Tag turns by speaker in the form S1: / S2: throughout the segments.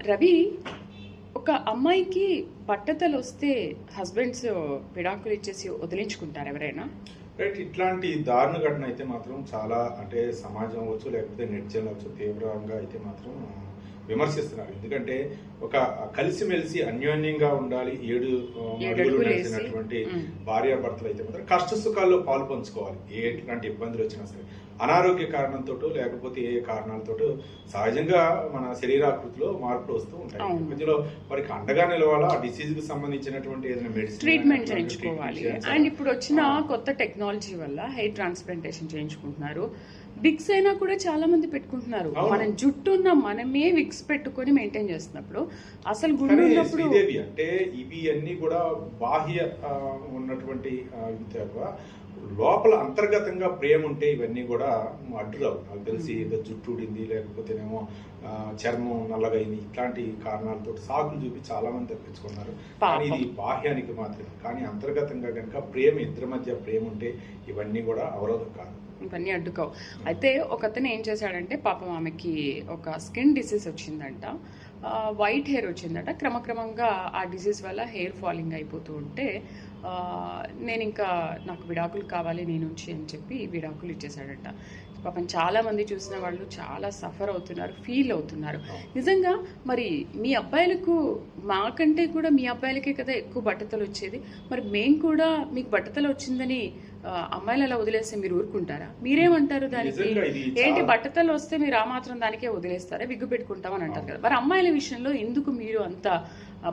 S1: రవి, ఒక అమ్మాయికి బట్టతలు వస్తే హస్బెండ్స్ విడాకులు ఇచ్చేసి వదిలించుకుంటారు ఎవరైనా?
S2: రైట్. ఇట్లాంటి దారుణ ఘటన అయితే మాత్రం చాలా, అంటే సమాజం అవ్వచ్చు లేకపోతే నెటిజన్లు అవ్వచ్చు, తీవ్రంగా అయితే మాత్రం విమర్శిస్తున్నారు. ఎందుకంటే ఒక కలిసిమెలిసి అన్యోన్యంగా ఉండాలి, ఏడు అడుగులు నడిచినటువంటి భార్యాభర్తలు అయితే మాత్రం కష్ట సుఖాల్లో పాలు పంచుకోవాలి. ఎట్లాంటి ఇబ్బందులు వచ్చినా సరే, అనారోగ్య కారణంతో లేకపోతే ఏ కారణాలతో సహజంగా మన శరీరాకృతిలో మార్పులు వస్తూ ఉంటాయి. మధ్యలో వారికి అండగా నిలవాలా, ఆ డిసీజ్ కి సంబంధించినటువంటి ఏదైనా మెడిసిన్
S1: ట్రీట్మెంట్ చేయించుకోవాలి. అండ్ ఇప్పుడు వచ్చిన కొత్త టెక్నాలజీ వల్ల హెయిర్ ట్రాన్స్ప్లాంటేషన్ చేయించుకుంటున్నారు. విక్స్ అయినా కూడా చాలా మంది పెట్టుకుంటున్నారు. మనం జుట్టున్న మనమే విక్స్ పెట్టుకొని మెయింటైన్ చేస్తున్నప్పుడు అసలు గుండెన్నప్పుడు
S2: అంటే ఇవి అన్ని కూడా బాహ్య ఉన్నటువంటి లోపల అంతర్గతంగా ప్రేమ ఉంటే ఇవన్నీ కూడా అడ్డురావు. నాకు తెలిసి ఏదో జుట్టు ఉడింది లేకపోతేనేమో చర్మం నల్లగైంది ఇట్లాంటి కారణాలతో సాకులు చూపి చాలా మంది తప్పించుకున్నారు. కానీ ఇది బాహ్యానికి మాత్రమే. కానీ అంతర్గతంగా కనుక ప్రేమ, ఇద్దరి మధ్య ప్రేమ ఉంటే ఇవన్నీ కూడా అవరోధం కాదు,
S1: ఇవన్నీ అడ్డుకోవు. అయితే ఒక అతను ఏం చేశాడంటే, పాపం ఆమెకి ఒక స్కిన్ డిసీజ్ వచ్చిందంట, వైట్ హెయిర్ వచ్చిందట. క్రమక్రమంగా ఆ డిసీజ్ వల్ల హెయిర్ ఫాలింగ్ అయిపోతూ ఉంటే నేను ఇంకా నాకు విడాకులు కావాలి నీ నుంచి అని చెప్పి విడాకులు ఇచ్చేసాడట. పాపం చాలా మంది చూసిన వాళ్ళు చాలా సఫర్ అవుతున్నారు, ఫీల్ అవుతున్నారు. నిజంగా మరి మీ అబ్బాయిలకు మాకంటే కూడా మీ అబ్బాయిలకే కదా ఎక్కువ బట్టతలు వచ్చేది. మరి మేము కూడా మీకు బట్టతలు వచ్చిందని అమ్మాయిలు అలా వదిలేస్తే మీరు ఊరుకుంటారా? మీరేమంటారు దానికి? ఏంటి బట్టతలు వస్తే మీరు ఆ మాత్రం దానికే వదిలేస్తారా? విగ్గు పెట్టుకుంటామని అంటారు కదా. మరి అమ్మాయిల విషయంలో ఎందుకు మీరు అంత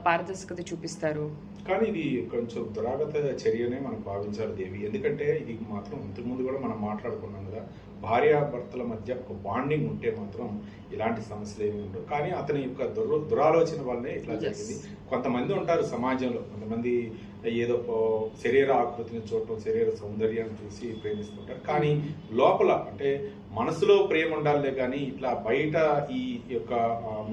S1: పారదర్శకత చూపిస్తారు?
S2: కానీ ఇది కొంచెం దురాగత చర్యనే మనం భావించాలి దేవి. ఎందుకంటే ఇది మాత్రం ఇంతకుముందు కూడా మనం మాట్లాడుకున్నాం కదా, భార్యాభర్తల మధ్య ఒక బాండింగ్ ఉంటే మాత్రం ఇలాంటి సమస్యలు ఏమి ఉండవు. కానీ అతని యొక్క దురాలోచన వల్లనే ఇట్లా జరిగింది. కొంతమంది ఉంటారు సమాజంలో, కొంతమంది ఏదో శరీర ఆకృతిని చూడటం, శరీర సౌందర్యాన్ని చూసి ప్రేమిస్తుంటారు. కానీ లోపల అంటే మనసులో ప్రేమ ఉండాలే కానీ ఇట్లా బయట ఈ యొక్క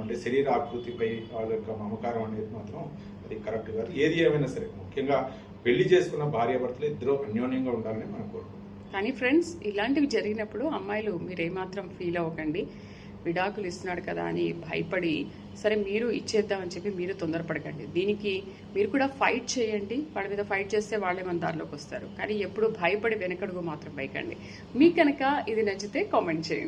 S2: అంటే శరీర ఆకృతిపై వాళ్ళ యొక్క మమకారం అనేది మాత్రం అది కరెక్ట్ కాదు. ఏది ఏమైనా సరే ముఖ్యంగా పెళ్లి చేసుకున్న భార్యాభర్తలు ఇద్దరు అన్యోన్యంగా ఉండాలని మనం కోరుకుంటున్నాం.
S1: కానీ ఫ్రెండ్స్, ఇలాంటివి జరిగినప్పుడు అమ్మాయిలు మీరు ఏమాత్రం ఫీల్ అవ్వకండి. విడాకులు ఇస్తున్నాడు కదా అని భయపడి సరే మీరు ఇచ్చేద్దామని చెప్పి మీరు తొందరపడకండి. దీనికి మీరు కూడా ఫైట్ చేయండి. వాళ్ళ మీద ఫైట్ చేస్తే వాళ్ళే మన దారిలోకి వస్తారు. కానీ ఎప్పుడు భయపడి వెనకడుగు మాత్రం వేయకండి. మీకు కనుక ఇది నచ్చితే కామెంట్ చేయండి.